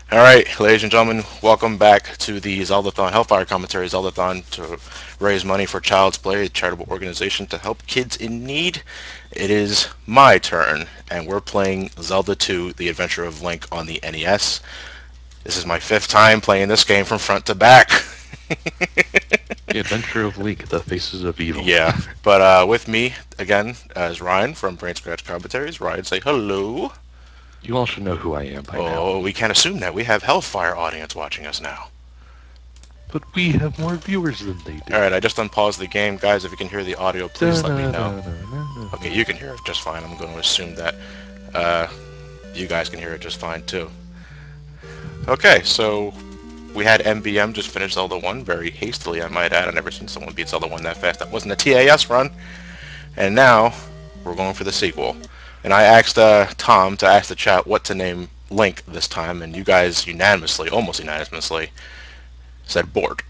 Alright, ladies and gentlemen, welcome back to the Zeldathon, Hellfire Commentary Zeldathon, to raise money for Child's Play, a charitable organization to help kids in need. It is my turn, and we're playing Zelda 2, The Adventure of Link on the NES. This is my 5th time playing this game from front to back. The Adventure of Link, The Faces of Evil. Yeah, but with me, again, is Ryan from Brainscratch Commentaries. Ryan, say hello. You all should know who I am by now. Oh, we can't assume that. We have Hellfire audience watching us now. But we have more viewers than they do. Alright, I just unpaused the game. Guys, if you can hear the audio, please let me know. Okay, you can hear it just fine. I'm going to assume that you guys can hear it just fine, too. Okay, so we had MBM just finish Zelda 1 very hastily, I might add. I've never seen someone beat Zelda 1 that fast. That wasn't a TAS run. And now, we're going for the sequel. And I asked Tom to ask the chat what to name Link this time, and you guys unanimously, almost unanimously, said Bort.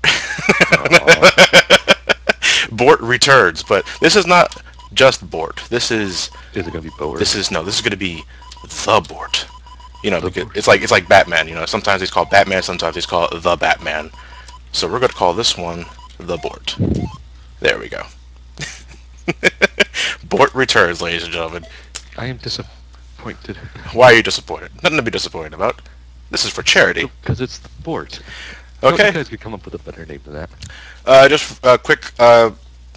Bort returns, but this is not just Bort. This is... Is it going to be Bort? This is going to be the Bort. You know, because it's like Batman, you know. Sometimes he's called Batman, sometimes he's called the Batman. So we're going to call this one the Bort. There we go. Bort returns, ladies and gentlemen. I am disappointed. Why are you disappointed? Nothing to be disappointed about. This is for charity. Because it's the Bort. Okay. You guys could come up with a better name than that. Just quick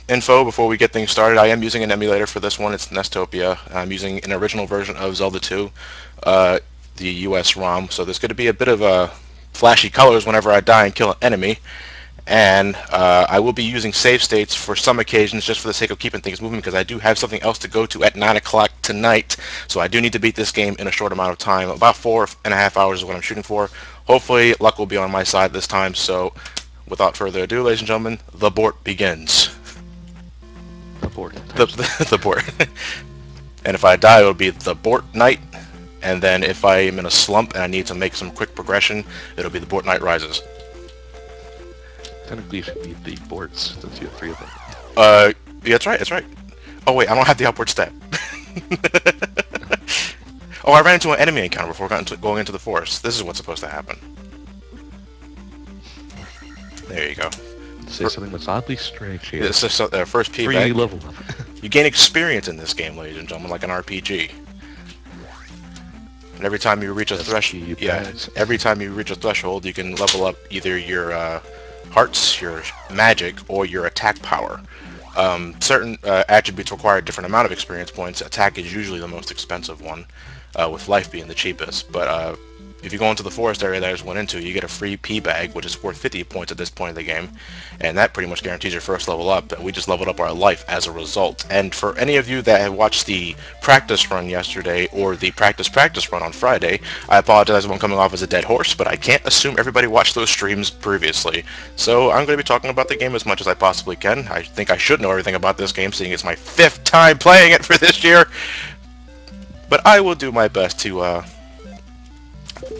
info before we get things started. I am using an emulator for this one. It's Nestopia. I'm using an original version of Zelda 2, the US ROM. So there's going to be a bit of flashy colors whenever I die and kill an enemy. And I will be using save states for some occasions just for the sake of keeping things moving, because I do have something else to go to at 9 o'clock tonight. So I do need to beat this game in a short amount of time. About 4.5 hours is what I'm shooting for. Hopefully luck will be on my side this time. So without further ado, ladies and gentlemen, the Bort begins. The Bort. The Bort. And if I die, it'll be the Bort Night. And then if I am in a slump and I need to make some quick progression, it'll be the Bort Night Rises. Technically, you should need the Borts, since you have 3 of them. Yeah, that's right, that's right. Oh wait, I don't have the upward step. Oh, I ran into an enemy encounter before going into the forest. This is what's supposed to happen. There you go. Say something that's oddly strange here. This is first P Free level up. You gain experience in this game, ladies and gentlemen, like an RPG. And every time you reach a threshold, every time you reach a threshold, you can level up either your hearts, your magic, or your attack power. Certain attributes require a different amount of experience points. Attack is usually the most expensive one, with life being the cheapest. But if you go into the forest area that I just went into, you get a free P bag, which is worth 50 points at this point in the game, and that pretty much guarantees your first level up. We just leveled up our life as a result. And for any of you that have watched the practice run yesterday, or the practice run on Friday, I apologize if I'm coming off as a dead horse, but I can't assume everybody watched those streams previously. So I'm going to be talking about the game as much as I possibly can. I think I should know everything about this game, seeing it's my 5th time playing it for this year. But I will do my best to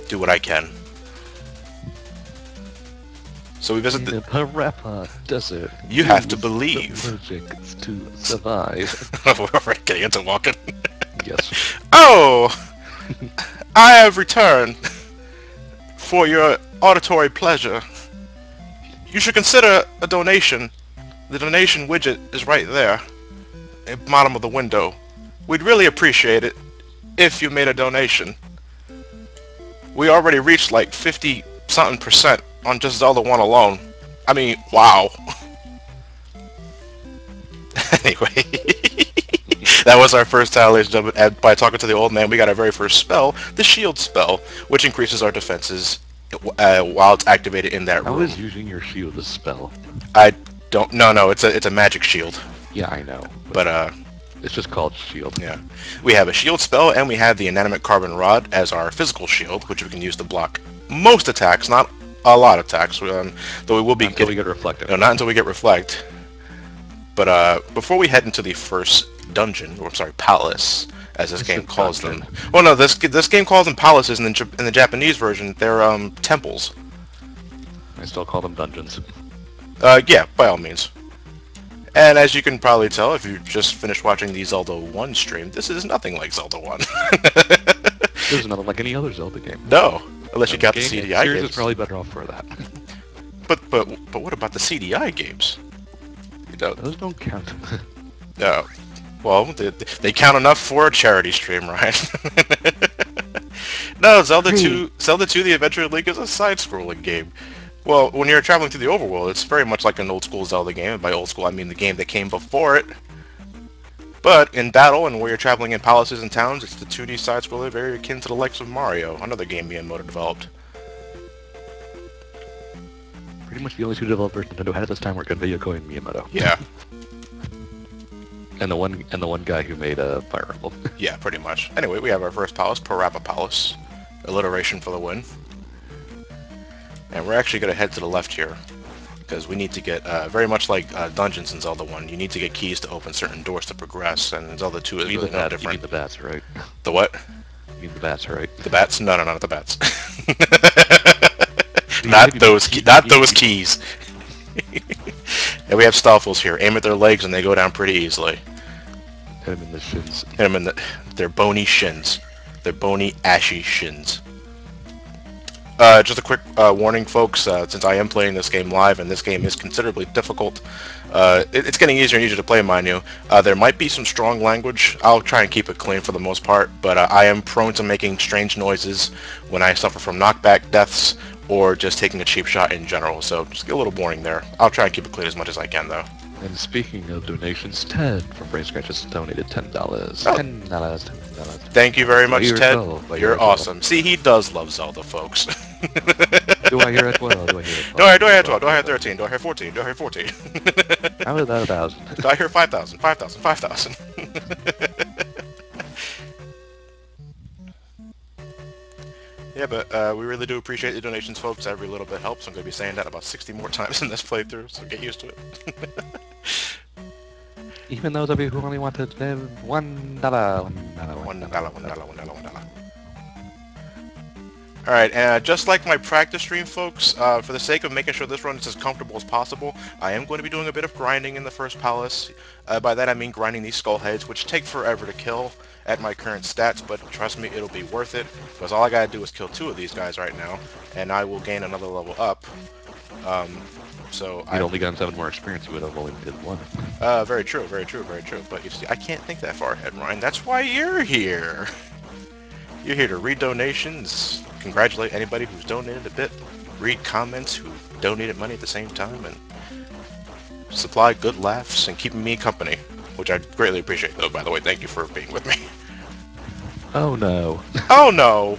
do what I can. So we visit the Parappa Desert. You have to believe. To survive. We're already getting into walking. Yes. Oh! I have returned for your auditory pleasure. You should consider a donation. The donation widget is right there at the bottom of the window. We'd really appreciate it if you made a donation. We already reached like 50-something% on just Zelda 1 alone. I mean, wow. Anyway, that was our first time, ladies and gentlemen. And by talking to the old man, we got our very first spell, the shield spell, which increases our defenses while it's activated in that room. How is using your shield a spell? I don't... No, it's a magic shield. Yeah, I know. But, it's just called shield. Yeah. We have a shield spell, and we have the inanimate carbon rod as our physical shield, which we can use to block most attacks, not a lot of attacks, though we will be until we get reflected. No, not until we get reflect. But before we head into the first dungeon, or I'm sorry, palace, as this game calls them. Well, no, this game calls them palaces, and in the Japanese version, they're temples. I still call them dungeons. Yeah, by all means. And as you can probably tell, if you just finished watching the Zelda 1 stream, this is nothing like Zelda 1. This is nothing like any other Zelda game. No. Unless you got the Game CDI series games. is probably better off for that. But what about the CDI games? You know, Those don't count. no. Well, they count enough for a charity stream, right? No, Zelda 2, The Adventure Link is a side-scrolling game. Well, when you're traveling through the overworld, it's very much like an old-school Zelda game. And by old school, I mean the game that came before it. But in battle and where you're traveling in palaces and towns, it's the 2D side-scroller very akin to the likes of Mario, another game Miyamoto developed. Pretty much the only two developers Nintendo had at this time were Konami and Miyamoto. Yeah. And the one guy who made Fire Emblem. Yeah, pretty much. Anyway, we have our first palace, Parappa Palace. Alliteration for the win. And we're actually going to head to the left here, because we need to get, very much like dungeons in Zelda 1, you need to get keys to open certain doors to progress, and Zelda 2 is really no different. You mean the bats, right? The what? You mean the bats, right? The bats? No, not the bats. not those keys. And we have Stoffels here. Aim at their legs and they go down pretty easily. Hit them in the shins. Hit them in their bony shins. Their bony, ashy shins. Just a quick warning, folks, since I am playing this game live and this game is considerably difficult, it's getting easier and easier to play, mind you. There might be some strong language. I'll try and keep it clean for the most part, but I am prone to making strange noises when I suffer from knockback deaths or just taking a cheap shot in general, so just get a little warning there. I'll try and keep it clean as much as I can, though. And speaking of donations, Ted from Brainscratch has donated $10. Oh. $10. Thank you very much, Ted. You're awesome. Well. See, he does love Zelda, folks. Do I hear it well? Do I hear it? Do I hear 12? Do I hear 13? Do I hear 14? Do I hear 14? How is that 1,000? Do I hear 5,000? 5,000? 5,000? Yeah, but we really do appreciate the donations, folks. Every little bit helps. I'm going to be saying that about 60 more times in this playthrough, so get used to it. Even those of you who only wanted $1. $1. Alright, just like my practice stream, folks, for the sake of making sure this run is as comfortable as possible, I am going to be doing a bit of grinding in the first palace. By that I mean grinding these skull heads, which take forever to kill at my current stats, but trust me, it'll be worth it, because all I gotta do is kill 2 of these guys right now, and I will gain another level up. So You'd only gotten 7 more experience, you would have only did 1. Very true, very true, very true. But you see, I can't think that far ahead, Ryan. That's why you're here. You're here to read donations, congratulate anybody who's donated a bit, read comments who donated money at the same time, and supply good laughs and keeping me company, which I greatly appreciate, though, by the way. Thank you for being with me. Oh no. Oh no!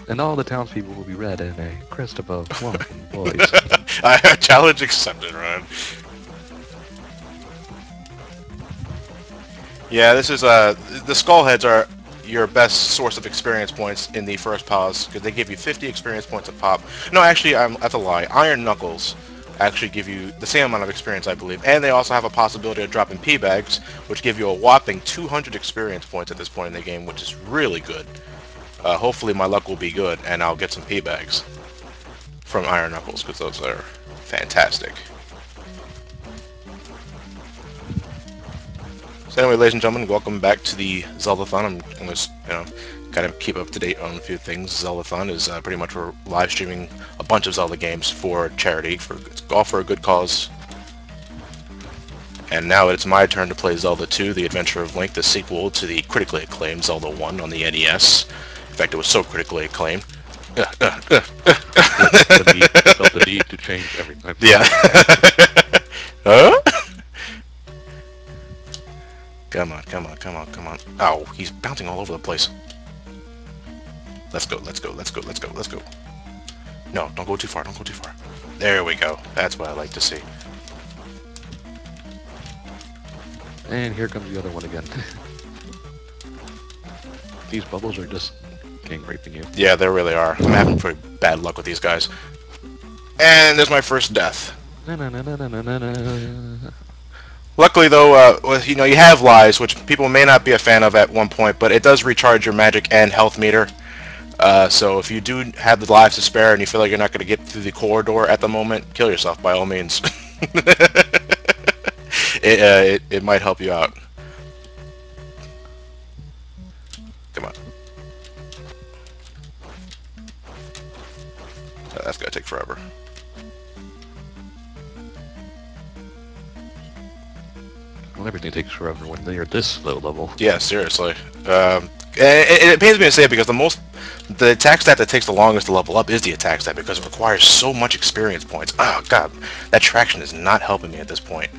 And all the townspeople will be read in a crest above woman boys. Challenge accepted, Ryan. Yeah, this is, the skull heads are your best source of experience points in the first pause, because they give you 50 experience points a pop. No, actually, that's a lie. Iron Knuckles actually give you the same amount of experience, I believe, and they also have a possibility of dropping P-Bags, which give you a whopping 200 experience points at this point in the game, which is really good. Hopefully my luck will be good, and I'll get some P-Bags from Iron Knuckles, because those are fantastic. So anyway, ladies and gentlemen, welcome back to the Zeldathon. I'm going to, kind of keep up to date on a few things. Zeldathon is pretty much we're live streaming a bunch of Zelda games for charity, it's all for a good cause. And now it's my turn to play Zelda 2, The Adventure of Link, the sequel to the critically acclaimed Zelda 1 on the NES. In fact, it was so critically acclaimed. Felt the need to change every time. Yeah. Huh? Come on, come on, come on, come on. Oh, he's bouncing all over the place. Let's go, let's go, let's go, let's go, let's go. No, don't go too far, don't go too far. There we go. That's what I like to see. And here comes the other one again. These bubbles are just gang raping you. Yeah, they really are. I'm having pretty bad luck with these guys. And there's my first death. Luckily, though, you have lives, which people may not be a fan of at one point, but it does recharge your magic and health meter. So if you do have the lives to spare and you feel like you're not going to get through the corridor at the moment, kill yourself by all means. It might help you out. Come on. That's gonna take forever. Well, everything takes forever when they're this low level. Yeah, seriously. It pains me to say it because the attack stat that takes the longest to level up is the attack stat because it requires so much experience points. Oh god, that traction is not helping me at this point.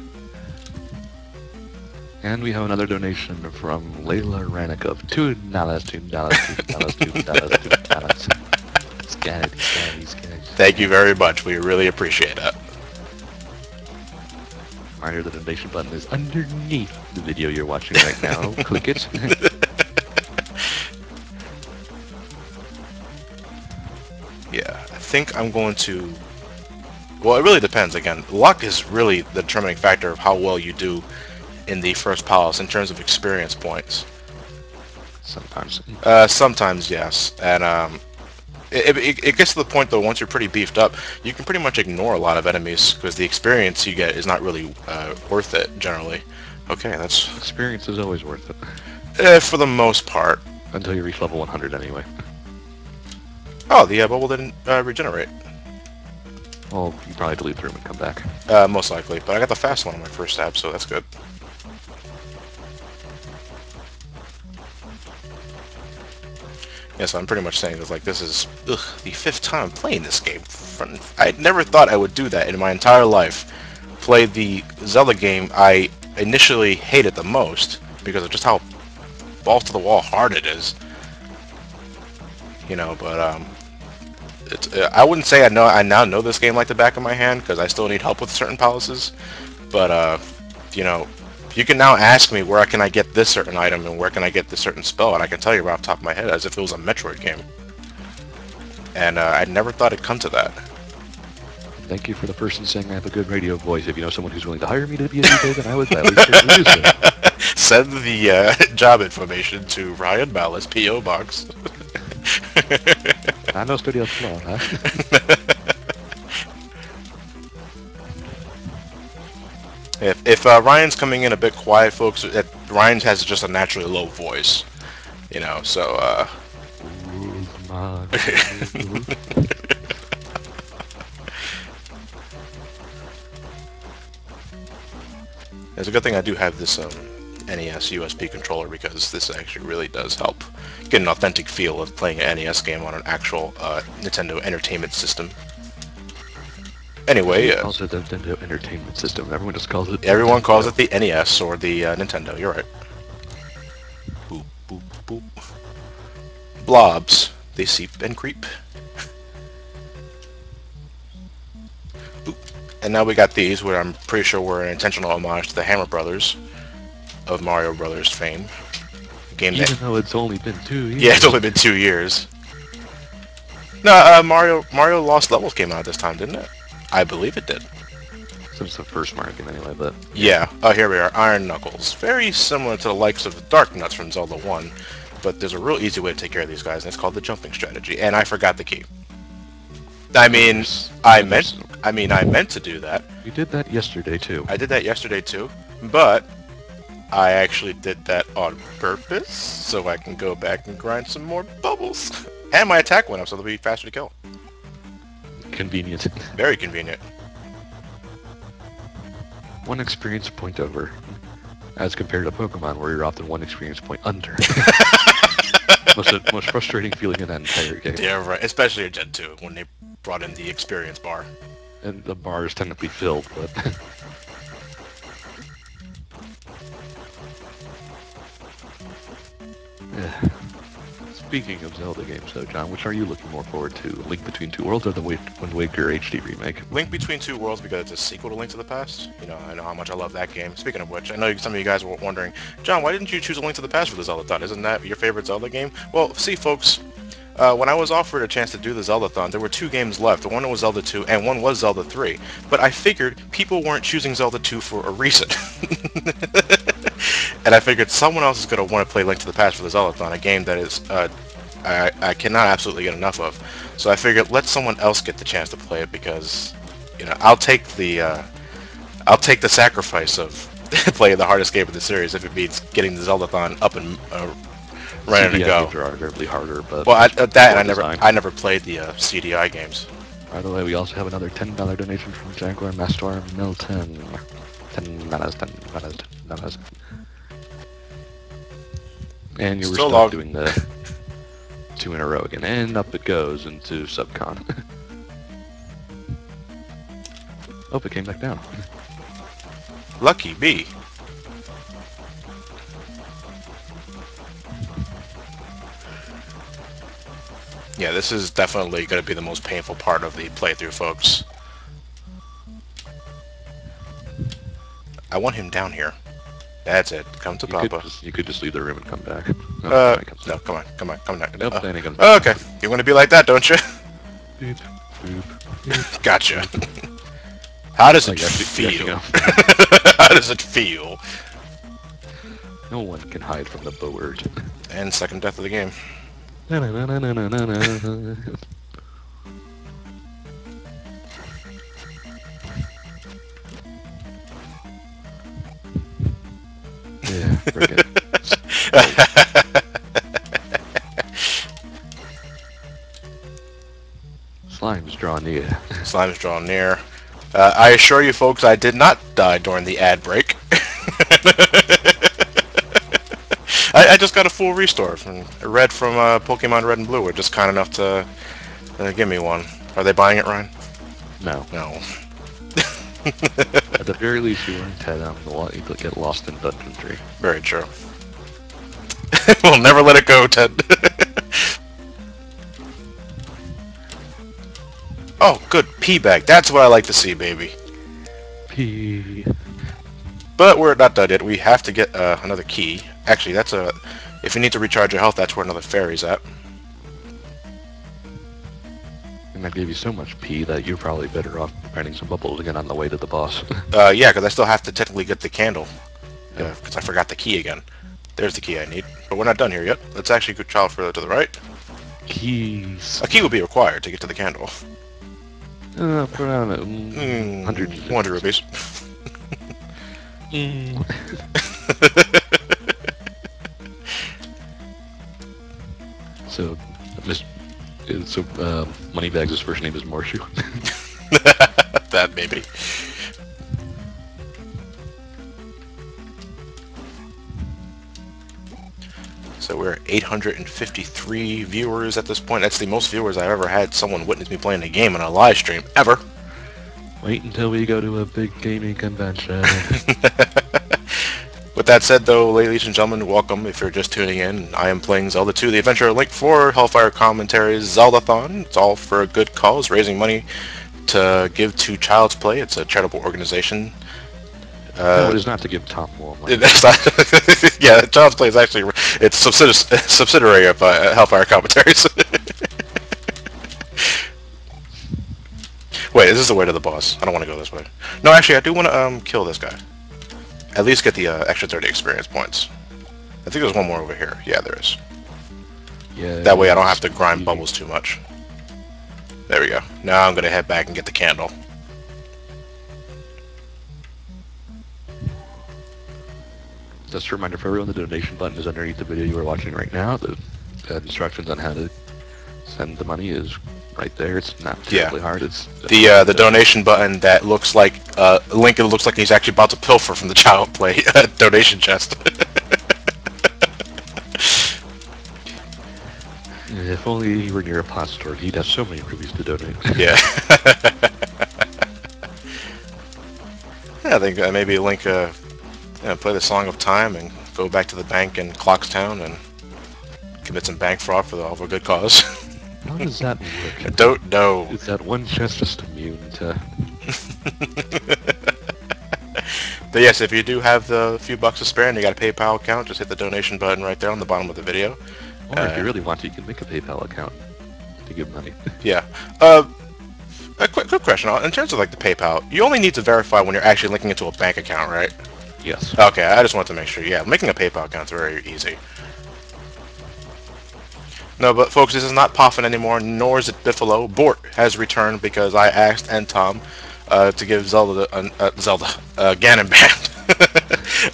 And we have another donation from Layla Ranik of $2, $2. Scan it. Thank you very much. We really appreciate it. Reminder, the donation button is underneath the video you're watching right now. Click it. Yeah, I think I'm going to... Well, it really depends. Again, luck is really the determining factor of how well you do in the first palace in terms of experience points. Sometimes. Sometimes, yes. And it gets to the point, though, once you're pretty beefed up, you can pretty much ignore a lot of enemies because the experience you get is not really worth it, generally. Okay, that's... Experience is always worth it. For the most part. Until you reach level 100, anyway. Oh, the bubble didn't regenerate. Well, you probably delete the room and come back. Most likely, but I got the fast one on my first tab, so that's good. Yeah, so I'm pretty much saying is like this is the 5th time playing this game. I never thought I would do that in my entire life. Play the Zelda game I initially hated the most because of just how balls to the wall hard it is. You know, but it's I wouldn't say I now know this game like the back of my hand because I still need help with certain palaces. But you know, you can now ask me where can I get this certain item and where can I get this certain spell, and I can tell you right off the top of my head as if it was a Metroid game. And I never thought it'd come to that. Thank you for the person saying I have a good radio voice. If you know someone who's willing to hire me to be a DJ, then I would gladly certainly do so. Send the job information to Ryan Malice, P.O. Box. No studio floor, huh? If Ryan's coming in a bit quiet, folks, Ryan has just a naturally low voice, you know. So it's a good thing I do have this NES USB controller because this actually really does help get an authentic feel of playing an NES game on an actual Nintendo Entertainment System. Anyway, calls it the Nintendo Entertainment System. Everyone just calls it. Everyone calls it the NES or the Nintendo. You're right. Boop boop boop. Blobs. They seep and creep. Boop. And now we got these, where I'm pretty sure were an intentional homage to the Hammer Brothers of Mario Brothers fame. Even though it's only been 2 years. Yeah, it's only been 2 years. No, Mario Lost Levels came out this time, didn't it? I believe it did. Since the first Mario game anyway, but... Yeah. Oh, here we are. Iron Knuckles. Very similar to the likes of the Dark Nuts from Zelda 1, but there's a real easy way to take care of these guys, and it's called the jumping strategy, and I forgot the key. I mean, I meant to do that. You did that yesterday, too. I did that yesterday, too, but I actually did that on purpose, so I can go back and grind some more bubbles. And my attack went up, so it'll be faster to kill. Convenient. Very convenient. 1 experience point over, as compared to Pokemon, where you're often 1 experience point under. most frustrating feeling in that entire game. Yeah, right. Especially in Gen 2, when they brought in the experience bar. And the bar is technically filled, but... yeah. Speaking of Zelda games, though, John, which are you looking more forward to? Link Between Two Worlds or the Wind Waker HD remake? Link Between Two Worlds because it's a sequel to Link to the Past. You know, I know how much I love that game. Speaking of which, I know some of you guys were wondering, John, why didn't you choose a Link to the Past for the Zeldathon? Isn't that your favorite Zelda game? Well, see, folks, when I was offered a chance to do the Zeldathon, there were 2 games left. One was Zelda 2, and one was Zelda 3. But I figured people weren't choosing Zelda 2 for a reason. And I figured someone else is going to want to play Link to the Past for the Zeldathon, a game that is I cannot absolutely get enough of. So I figured let someone else get the chance to play it because, you know, I'll take the sacrifice of playing the hardest game of the series if it means getting the Zeldathon up and ready to go. Games are arguably harder, but well, I never played the CDI games. By the way, we also have another $10 donation from Jaguar Master Milton. 10 dollars, 10 dollars, 10 dollars. And you were Still stuck log. doing the 2 in a row again, and up it goes into subcon. Oh, it came back down. Lucky B. Yeah, this is definitely going to be the most painful part of the playthrough, folks. I want him down here. That's it. Come to Papa. You could just leave the room and come back. No, come on, come on, come on. Nope, then he comes back. Okay, you want to be like that, don't you? Boop, boop, boop. Gotcha. How does it You feel? go. How does it feel? No one can hide from the board. And second death of the game. Yeah, forget. Slimes draw near. Slime's drawn near. I assure you folks, I did not die during the ad break. I just got a full restore from Red from Pokemon Red and Blue. Were just kind enough to give me one. Are they buying it, Ryan? No. No. At the very least, you weren't Ted. You could get lost in Dungeon 3. Very true. We'll never let it go, Ted. Oh, good. P-bag. That's what I like to see, baby. P. But we're not done yet. We have to get another key. Actually, that's a... If you need to recharge your health, that's where another fairy's at. And that gave you so much P that you're probably better off finding some bubbles again on the way to the boss. Yeah, because I still have to technically get the candle. Yeah. Because I forgot the key again. There's the key I need. But we're not done here yet. Let's actually go child further to the right. Keys. A key will be required to get to the candle. Put on 100 rupees. So, Moneybags' first name is Morshu. That maybe. So we're at 853 viewers at this point. That's the most viewers I've ever had someone witness me playing a game on a live stream, ever. Wait until we go to a big gaming convention. With that said, though, ladies and gentlemen, welcome if you're just tuning in. I am playing Zelda 2, The Adventure Link for Hellfire Commentaries Zeldathon. It's all for a good cause, raising money to give to Child's Play. It's a charitable organization. No, it is not to give Tom more money. That's not, yeah, Child's Play is actually it's subsidiary of Hellfire Commentaries. Wait, is this the way to the boss? I don't want to go this way. No, actually, I do want to kill this guy. At least get the extra 30 experience points. I think there's one more over here. Yeah, there is. Yeah. That way I don't have to grind bubbles too much. There we go. Now I'm going to head back and get the candle. Just a reminder for everyone, the donation button is underneath the video you are watching right now. The instructions on how to send the money is right there. It's not terribly hard. It's the donation button that looks like Lincoln looks like he's actually about to pilfer from the Child Play donation chest. If only he were near a pot store, he'd have so many rubies to donate. Yeah. Yeah, I think maybe Link play the Song of Time and go back to the bank in Clockstown and commit some bank fraud for a good cause. How does that work? I don't know. Is that one chest just immune to... But yes, if you do have the few bucks to spare and you got a PayPal account, just hit the donation button right there on the bottom of the video. Or if you really want to, you can make a PayPal account to give money. Yeah. A quick question. In terms of like the PayPal, you only need to verify when you're actually linking it to a bank account, right? Yes. Okay, I just wanted to make sure. Yeah, making a PayPal account is very easy. No, but folks, this is not Poffin anymore, nor is it Biffalo. Bort has returned because I asked and Tom to give Zelda Ganon Band.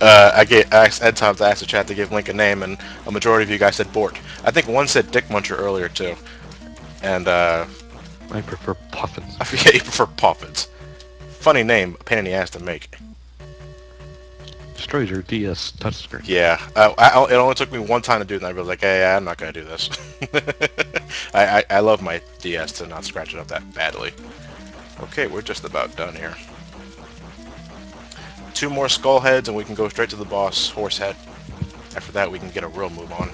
I asked Ed Tom to ask the chat to give Link a name, and a majority of you guys said Bort. I think one said Dick Muncher earlier too, and I prefer puffins. I forget you prefer Poppins. Funny name, a pain in the ass to make. Destroys your DS touchscreen. Yeah, it only took me one time to do it, and I was like, hey, I'm not gonna do this. I love my DS to not scratch it up that badly. Okay, we're just about done here. 2 more skull heads, and we can go straight to the boss, Horsehead. After that, we can get a real move on.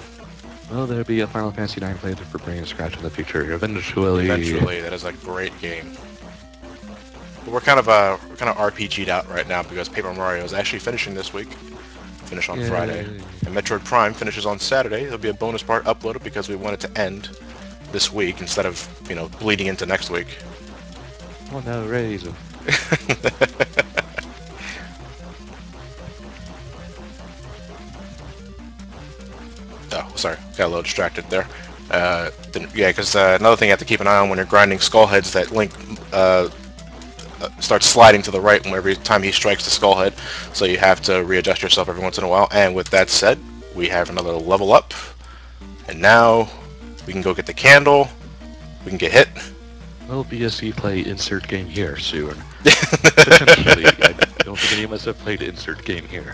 Well, there'll be a Final Fantasy IX playthrough for Brainscratch in the future. Eventually. That is a great game. But we're kind of RPG'd out right now because Paper Mario is actually finishing this week. Finish on Friday. And Metroid Prime finishes on Saturday. There'll be a bonus part uploaded because we want it to end this week instead of, you know, bleeding into next week. Oh no, Razor. Oh, sorry, got a little distracted there. Yeah, because another thing you have to keep an eye on when you're grinding skull heads, that Link starts sliding to the right every time he strikes the skull head, so you have to readjust yourself every once in a while. And with that said, we have another level up, and now we can go get the candle. We can get hit. Well, BSC play insert game here soon. Potentially, I don't think any of us have played insert game here.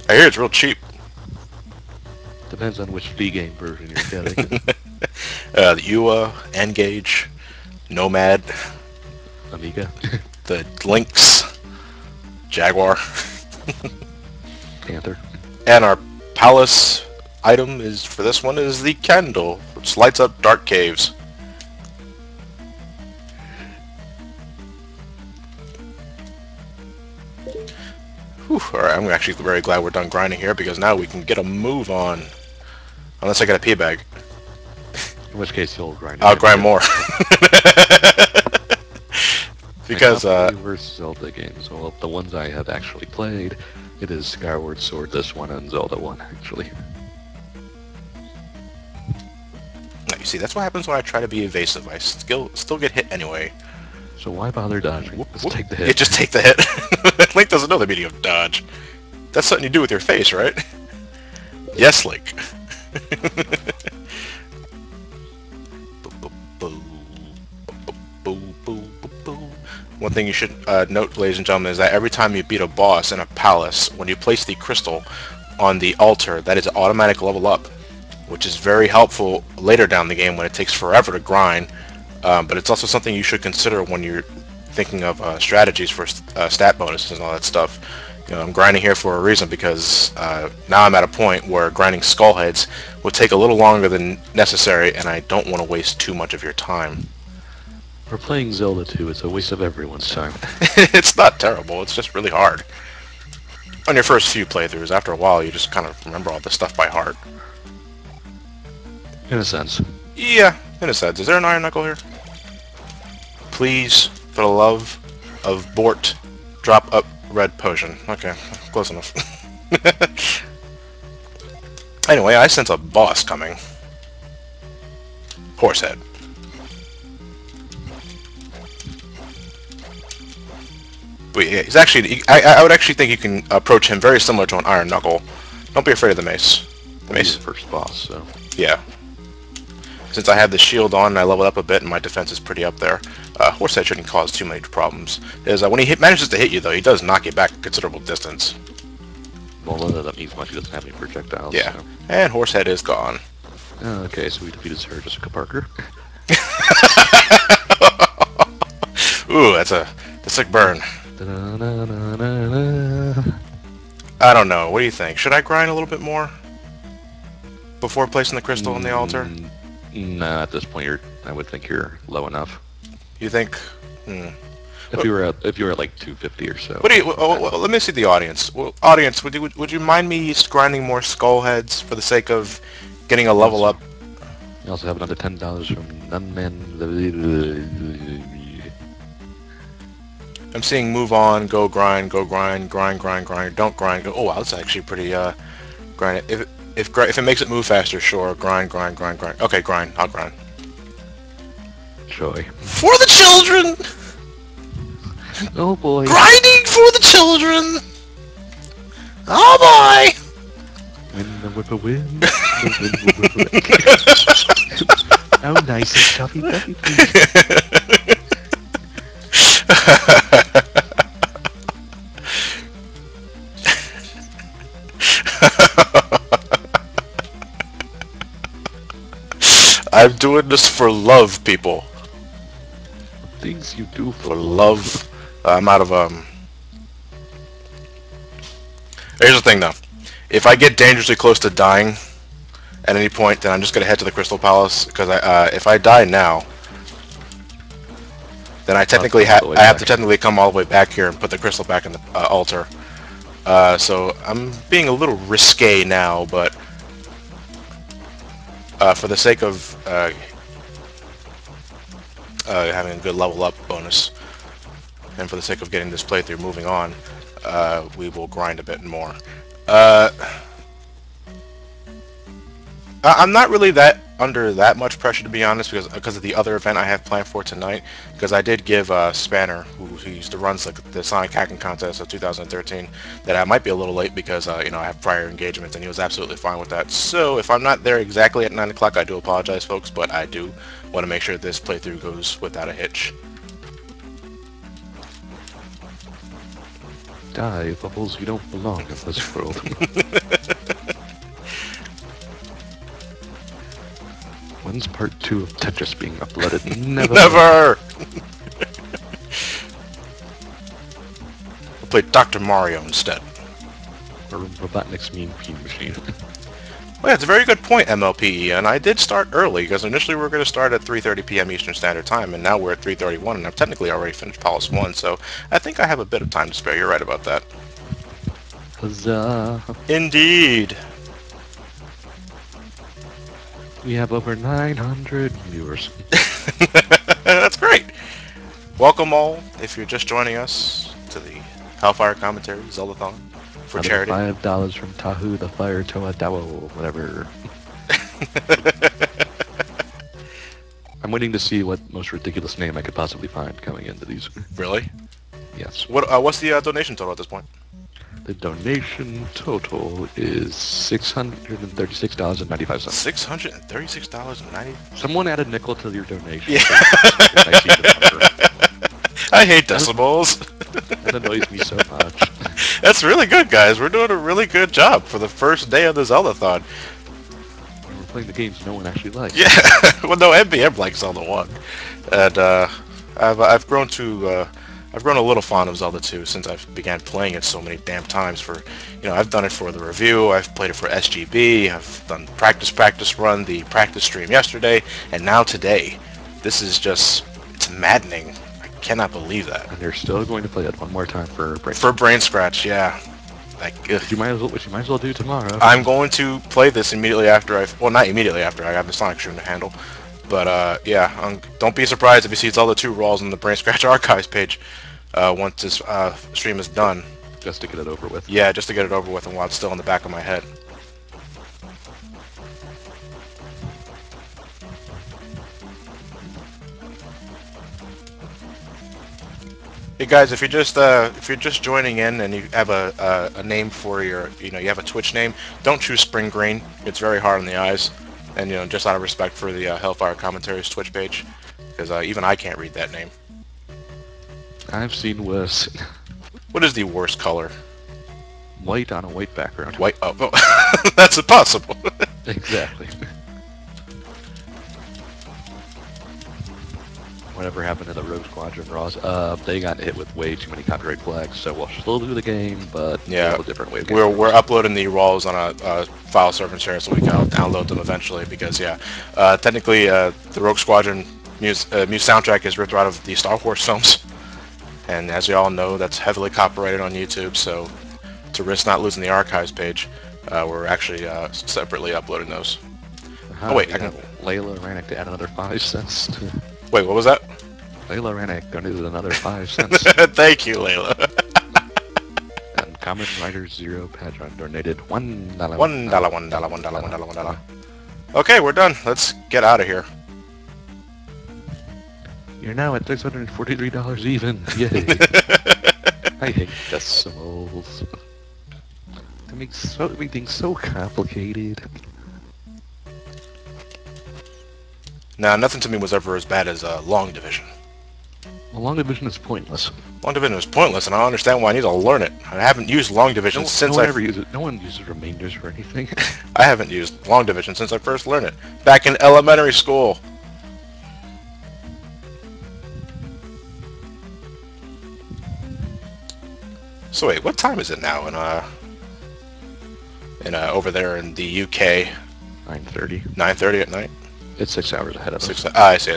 I hear it's real cheap. Depends on which V-game version you're getting. The UA, N-Gage, Nomad, Amiga, the Lynx, Jaguar, Panther. And our palace item is for this one is the candle, which lights up dark caves. Whew, alright, I'm actually very glad we're done grinding here because now we can get a move on. Unless I get a pea bag. In which case you'll grind. I'll grind more. Because worst Zelda games. Well, the ones I have actually played, it is Skyward Sword, this one, and Zelda 1 actually. You see, that's what happens when I try to be evasive. I still get hit anyway. So why bother dodging? Just take the hit. Yeah, just take the hit. Link doesn't know the meaning of dodge. That's something you do with your face, right? Yes, Link. One thing you should note, ladies and gentlemen, is that every time you beat a boss in a palace, when you place the crystal on the altar, that is an automatic level up, which is very helpful later down the game when it takes forever to grind. But it's also something you should consider when you're thinking of strategies for stat bonuses and all that stuff. You know, I'm grinding here for a reason because now I'm at a point where grinding skull heads will take a little longer than necessary, and I don't want to waste too much of your time. We're playing Zelda 2, it's a waste of everyone's time. It's not terrible, it's just really hard. On your first few playthroughs, after a while you just kind of remember all this stuff by heart. In a sense. Yeah, in a sense. Is there an iron knuckle here? Please, for the love of Bort, drop up red potion. Okay, close enough. Anyway, I sense a boss coming. Horsehead. But yeah, he's actually. I would actually think you can approach him very similar to an iron knuckle. Don't be afraid of the mace. The mace. He's the first boss, so. Yeah. Since I have the shield on and I leveled up a bit and my defense is pretty up there, Horsehead shouldn't cause too many problems. When he manages to hit you, though, he does knock you back a considerable distance. Well, that means much. He doesn't have any projectiles. Yeah. So. And Horsehead is gone. Okay, so we defeated Sir Jessica Parker. Ooh, that's a sick burn. I don't know. What do you think? Should I grind a little bit more before placing the crystal on the altar? No, at this point, I would think you're low enough. You think? If you were at like 250 or so. What do you? Let me see the audience. Well, audience, would you mind me grinding more skull heads for the sake of getting a level up? You also have another $10 from Nunman. I'm seeing move on, go grind, grind, don't grind, go. Oh wow, that's actually pretty grind. If it makes it move faster, sure. Grind. Okay, grind. I'll grind. Joy. For the children! Oh boy. Grinding for the children! Oh boy! Win the whippoorwill. nice and stuffy baby. I'm doing this for love, people. Things you do For love. I'm out of Here's the thing, though. If I get dangerously close to dying at any point, then I'm just gonna head to the Crystal Palace, because if I die now, then I technically I have to technically come all the way back here and put the crystal back in the altar. So I'm being a little risque now, but for the sake of having a good level up bonus, and for the sake of getting this playthrough moving on, we will grind a bit more. I'm not really under that much pressure, to be honest, because of the other event I have planned for tonight. Because I did give Spanner, who used to run the Sonic Hacking Contest of 2013, that I might be a little late because you know, I have prior engagements, and he was absolutely fine with that. So if I'm not there exactly at 9 o'clock, I do apologize, folks, but I do want to make sure this playthrough goes without a hitch. Die, Bubbles, you don't belong in this world. When's part 2 of Tetris being uploaded? Never! Never! I'll play Dr. Mario instead. Or Robotnik's Mean Bean Machine. Well, yeah, it's a very good point, MLPE, and I did start early, because initially we were going to start at 3:30 p.m. Eastern Standard Time, and now we're at 3:31, and I've technically already finished Palace 1, so I think I have a bit of time to spare. You're right about that. Huzzah! Indeed! We have over 900 viewers. That's great! Welcome all, if you're just joining us, to the Hellfire Commentary Zeldathon for charity. $5 from Tahu the Fire Toa Dawo, whatever. I'm waiting to see what most ridiculous name I could possibly find coming into these. Really? Yes. What's the donation total at this point? The donation total is $636.95. $636.90. Someone add a nickel to your donation. Yeah. I hate decimals. That annoys me so much. That's really good, guys. We're doing a really good job for the first day of the Zeldathon. We're playing the games no one actually likes. Yeah. Well, no, MBM likes Zelda 1, and I've grown a little fond of Zelda 2 since I began playing it so many damn times. I've done it for the review, I've played it for SGB, I've done practice run, the practice stream yesterday, and now today. This is just, it's maddening. I cannot believe that. And they're still going to play it one more time for Brainscratch. For Brainscratch, yeah. Like, what you might as well do tomorrow. I'm going to play this immediately after well, not immediately after I have the Sonic stream to handle. But yeah, don't be surprised if you see Zelda 2 rolls on the Brainscratch archives page once this stream is done. Just to get it over with. Yeah, just to get it over with and while it's still in the back of my head. Hey guys, if you're just joining in and you have a name for your, you have a Twitch name, don't choose Spring Green. It's very hard on the eyes, and just out of respect for the Hellfire Commentaries Twitch page, because even I can't read that name. I've seen worse. What is the worst color? White on a white background. White. Oh, that's impossible. Exactly. Whatever happened to the Rogue Squadron Raws? They got hit with way too many copyright flags, so we'll still do the game, but yeah, a different way. We're uploading the RAWs on a file server share, so we can download them eventually. Because yeah, technically the Rogue Squadron Muse soundtrack is ripped out of the Star Wars films, and as you all know, that's heavily copyrighted on YouTube. So to risk not losing the archives page, we're actually separately uploading those. Oh wait, I can. Layla Ranek to add another 5 cents. Wait, what was that? Layla Ranek donated another 5 cents. Thank you, Layla. And Common Rider Zero Patron donated $1. $1. Okay, we're done. Let's get out of here. You're now at $643 even. Yay. I hate decimals. They make everything so complicated. Now, nothing to me was ever as bad as long division. Well, long division is pointless. Long division is pointless, and I don't understand why I need to learn it. I haven't used long division since No one uses remainders for anything. I haven't used long division since I first learned it. Back in elementary school. So wait, what time is it now in over there in the UK? 9:30. 9:30 at night? It's 6 hours ahead of us. I see.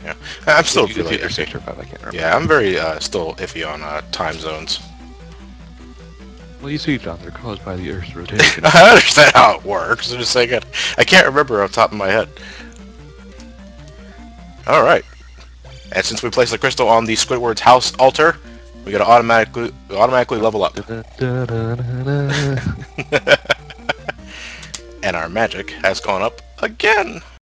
Yeah. I'm still It's really either iffy. 6 or 5, I can't remember. Yeah, I'm very still iffy on time zones. Well, you see, John, they're caused by the Earth's rotation. I understand how it works. I'm just saying I can't remember off the top of my head. Alright. And since we placed the crystal on the Squidward's house altar, we gotta automatically level up. And our magic has gone up again.